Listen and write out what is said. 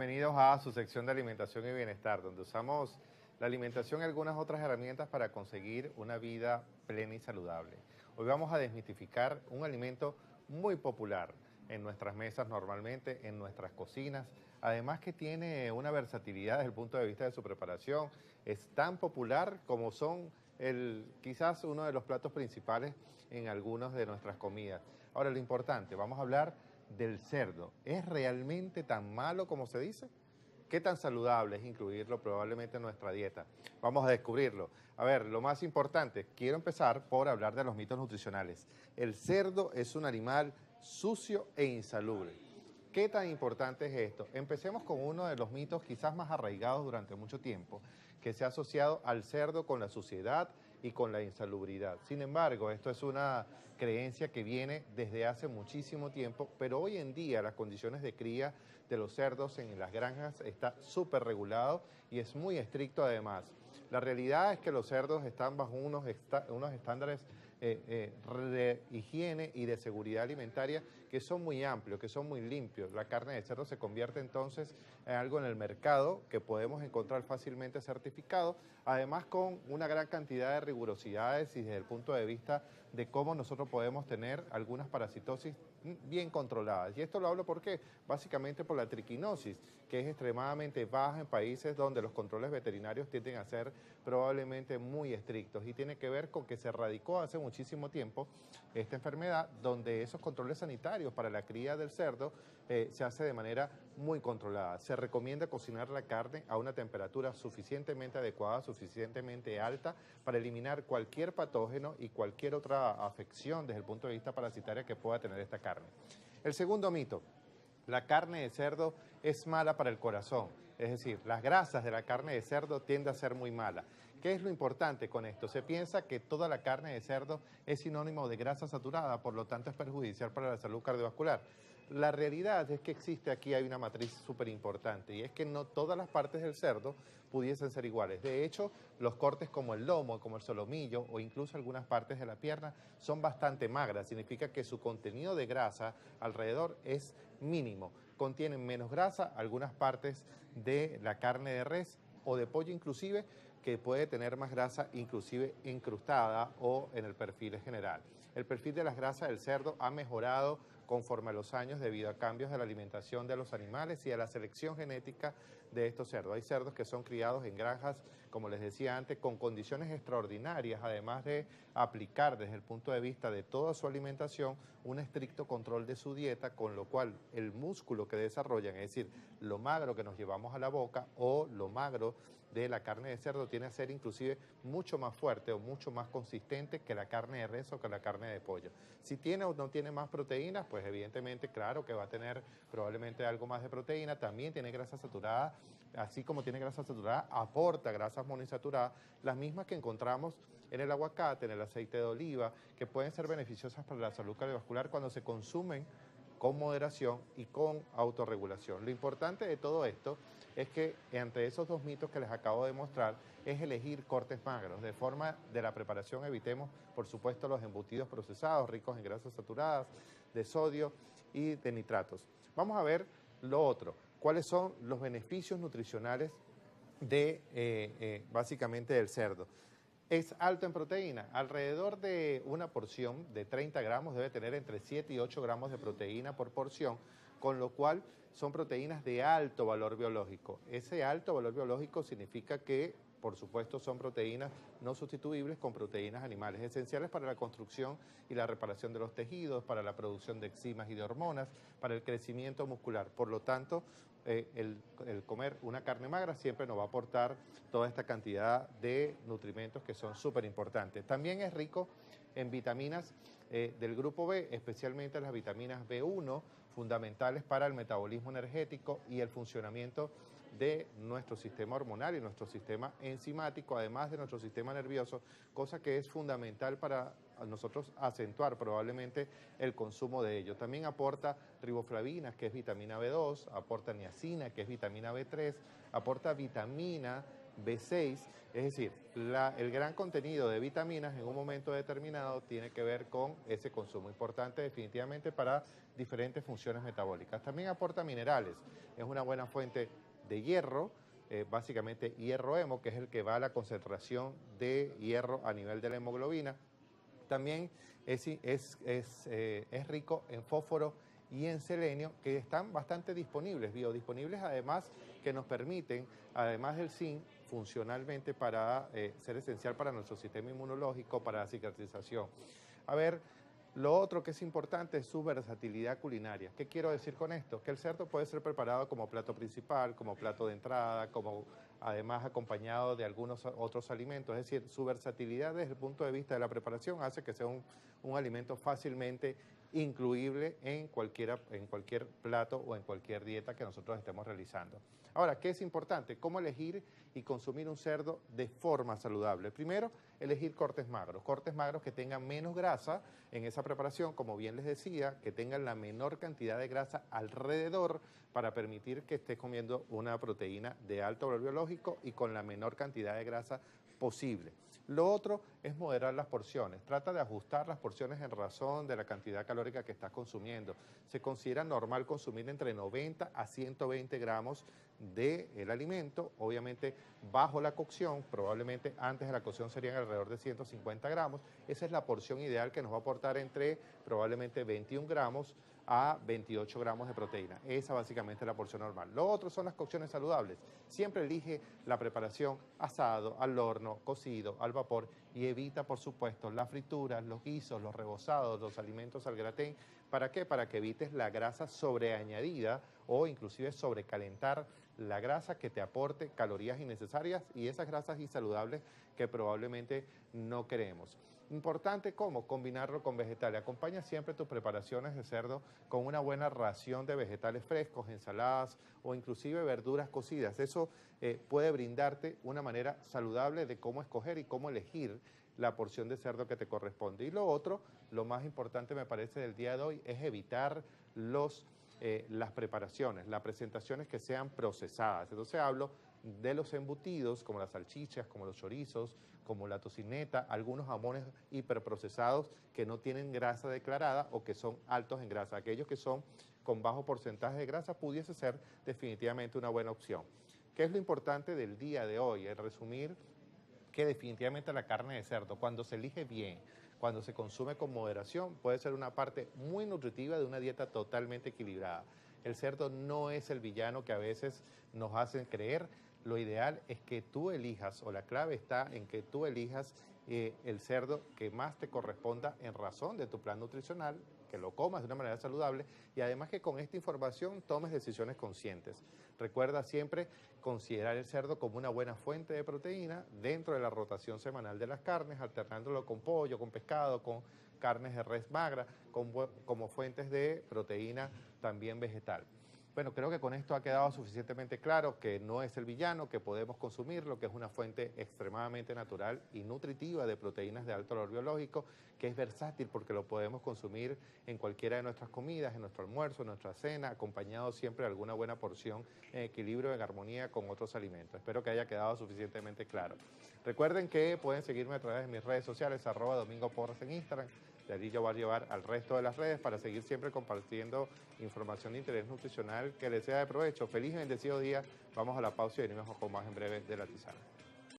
Bienvenidos a su sección de alimentación y bienestar, donde usamos la alimentación y algunas otras herramientas para conseguir una vida plena y saludable. Hoy vamos a desmitificar un alimento muy popular en nuestras mesas normalmente, en nuestras cocinas, además que tiene una versatilidad desde el punto de vista de su preparación. Es tan popular como son quizás uno de los platos principales en algunas de nuestras comidas. Ahora, lo importante, vamos a hablar del cerdo. ¿Es realmente tan malo como se dice? ¿Qué tan saludable es incluirlo probablemente en nuestra dieta? Vamos a descubrirlo. A ver, lo más importante, quiero empezar por hablar de los mitos nutricionales. El cerdo es un animal sucio e insalubre. ¿Qué tan importante es esto? Empecemos con uno de los mitos quizás más arraigados durante mucho tiempo, que se ha asociado al cerdo con la suciedad y con la insalubridad. Sin embargo, esto es una creencia que viene desde hace muchísimo tiempo, pero hoy en día las condiciones de cría de los cerdos en las granjas está súper regulado y es muy estricto además. La realidad es que los cerdos están bajo unos estándares de higiene y de seguridad alimentaria que son muy amplios, que son muy limpios. La carne de cerdo se convierte entonces en algo en el mercado que podemos encontrar fácilmente certificado, además con una gran cantidad de rigurosidades y desde el punto de vista de cómo nosotros podemos tener algunas parasitosis bien controladas. Y esto lo hablo porque básicamente por la triquinosis, que es extremadamente baja en países donde los controles veterinarios tienden a ser probablemente muy estrictos y tiene que ver con que se erradicó hace muchísimo tiempo esta enfermedad donde esos controles sanitarios para la cría del cerdo se hace de manera muy controlada. Se recomienda cocinar la carne a una temperatura suficientemente adecuada, suficientemente alta para eliminar cualquier patógeno y cualquier otra afección desde el punto de vista parasitario que pueda tener esta carne. El segundo mito, la carne de cerdo es mala para el corazón, es decir, las grasas de la carne de cerdo tienden a ser muy malas. ¿Qué es lo importante con esto? Se piensa que toda la carne de cerdo es sinónimo de grasa saturada, por lo tanto es perjudicial para la salud cardiovascular. La realidad es que existe aquí, hay una matriz súper importante y es que no todas las partes del cerdo pudiesen ser iguales. De hecho, los cortes como el lomo, como el solomillo o incluso algunas partes de la pierna son bastante magras. Significa que su contenido de grasa alrededor es mínimo. Contienen menos grasa algunas partes de la carne de res o de pollo inclusive, que puede tener más grasa inclusive incrustada o en el perfil general. El perfil de las grasas del cerdo ha mejorado conforme a los años debido a cambios de la alimentación de los animales y a la selección genética de estos cerdos. Hay cerdos que son criados en granjas, como les decía antes, con condiciones extraordinarias, además de aplicar desde el punto de vista de toda su alimentación un estricto control de su dieta, con lo cual el músculo que desarrollan, es decir, lo magro que nos llevamos a la boca o lo magro de la carne de cerdo tiene a ser inclusive mucho más fuerte o mucho más consistente que la carne de res o que la carne de pollo. Si tiene o no tiene más proteínas, pues evidentemente claro que va a tener probablemente algo más de proteína, también tiene grasa saturada, así como tiene grasa saturada, aporta grasas monoinsaturadas, las mismas que encontramos en el aguacate, en el aceite de oliva, que pueden ser beneficiosas para la salud cardiovascular cuando se consumen con moderación y con autorregulación. Lo importante de todo esto es que entre esos dos mitos que les acabo de mostrar es elegir cortes magros. De forma de la preparación evitemos, por supuesto, los embutidos procesados ricos en grasas saturadas, de sodio y de nitratos. Vamos a ver lo otro. ¿Cuáles son los beneficios nutricionales de básicamente del cerdo? Es alto en proteína. Alrededor de una porción de 30 gramos debe tener entre 7 y 8 gramos de proteína por porción, con lo cual son proteínas de alto valor biológico. Ese alto valor biológico significa que, por supuesto, son proteínas no sustituibles con proteínas animales, esenciales para la construcción y la reparación de los tejidos, para la producción de enzimas y de hormonas, para el crecimiento muscular. Por lo tanto, el comer una carne magra siempre nos va a aportar toda esta cantidad de nutrimentos que son súper importantes. También es rico en vitaminas del grupo B, especialmente las vitaminas B1, fundamentales para el metabolismo energético y el funcionamiento de nuestro sistema hormonal y nuestro sistema enzimático, además de nuestro sistema nervioso, cosa que es fundamental para nosotros acentuar probablemente el consumo de ello. También aporta riboflavinas, que es vitamina B2, aporta niacina, que es vitamina B3, aporta vitamina B6, es decir, el gran contenido de vitaminas en un momento determinado tiene que ver con ese consumo importante definitivamente para diferentes funciones metabólicas. También aporta minerales, es una buena fuente de hierro, básicamente hierro hemo, que es el que va a la concentración de hierro a nivel de la hemoglobina. También es rico en fósforo y en selenio, que están bastante disponibles, biodisponibles además, que nos permiten, además del zinc, funcionalmente para ser esencial para nuestro sistema inmunológico, para la cicatrización. A ver, lo otro que es importante es su versatilidad culinaria. ¿Qué quiero decir con esto? Que el cerdo puede ser preparado como plato principal, como plato de entrada, como además acompañado de algunos otros alimentos. Es decir, su versatilidad desde el punto de vista de la preparación hace que sea un alimento fácilmente incluible en cualquier plato o en cualquier dieta que nosotros estemos realizando. Ahora, ¿qué es importante? ¿Cómo elegir y consumir un cerdo de forma saludable? Primero, elegir cortes magros que tengan menos grasa en esa preparación, como bien les decía, que tengan la menor cantidad de grasa alrededor para permitir que estés comiendo una proteína de alto valor biológico y con la menor cantidad de grasa posible. Lo otro es moderar las porciones. Trata de ajustar las porciones en razón de la cantidad calórica que estás consumiendo. Se considera normal consumir entre 90 a 120 gramos del alimento, obviamente bajo la cocción, probablemente antes de la cocción serían alrededor de 150 gramos. Esa es la porción ideal que nos va a aportar entre probablemente 21 gramos a 28 gramos de proteína. Esa básicamente es la porción normal. Lo otro son las cocciones saludables. Siempre elige la preparación asado, al horno, cocido, al vapor y evita, por supuesto, las frituras, los guisos, los rebozados, los alimentos al gratén. ¿Para qué? Para que evites la grasa sobreañadida o inclusive sobrecalentar la grasa que te aporte calorías innecesarias y esas grasas insaludables que probablemente no queremos. Importante, ¿cómo? Combinarlo con vegetales. Acompaña siempre tus preparaciones de cerdo con una buena ración de vegetales frescos, ensaladas o inclusive verduras cocidas. Eso puede brindarte una manera saludable de cómo escoger y cómo elegir la porción de cerdo que te corresponde. Y lo otro, lo más importante me parece del día de hoy, es evitar las preparaciones, las presentaciones que sean procesadas. Entonces hablo de los embutidos, como las salchichas, como los chorizos, como la tocineta, algunos jamones hiperprocesados que no tienen grasa declarada o que son altos en grasa. Aquellos que son con bajo porcentaje de grasa pudiese ser definitivamente una buena opción. ¿Qué es lo importante del día de hoy? En resumir, que definitivamente la carne de cerdo, cuando se elige bien, cuando se consume con moderación, puede ser una parte muy nutritiva de una dieta totalmente equilibrada. El cerdo no es el villano que a veces nos hacen creer. Lo ideal es que tú elijas, o la clave está en que tú elijas el cerdo que más te corresponda en razón de tu plan nutricional, que lo comas de una manera saludable y además que con esta información tomes decisiones conscientes. Recuerda siempre considerar el cerdo como una buena fuente de proteína dentro de la rotación semanal de las carnes, alternándolo con pollo, con pescado, con carnes de res magra, como fuentes de proteína también vegetal. Bueno, creo que con esto ha quedado suficientemente claro que no es el villano, que podemos consumirlo, que es una fuente extremadamente natural y nutritiva de proteínas de alto valor biológico, que es versátil porque lo podemos consumir en cualquiera de nuestras comidas, en nuestro almuerzo, en nuestra cena, acompañado siempre de alguna buena porción en equilibrio, en armonía con otros alimentos. Espero que haya quedado suficientemente claro. Recuerden que pueden seguirme a través de mis redes sociales, @domingoporras en Instagram. De allí yo voy a llevar al resto de las redes para seguir siempre compartiendo información de interés nutricional que les sea de provecho. Feliz y bendecido día. Vamos a la pausa y venimos con más en breve de La Tisana.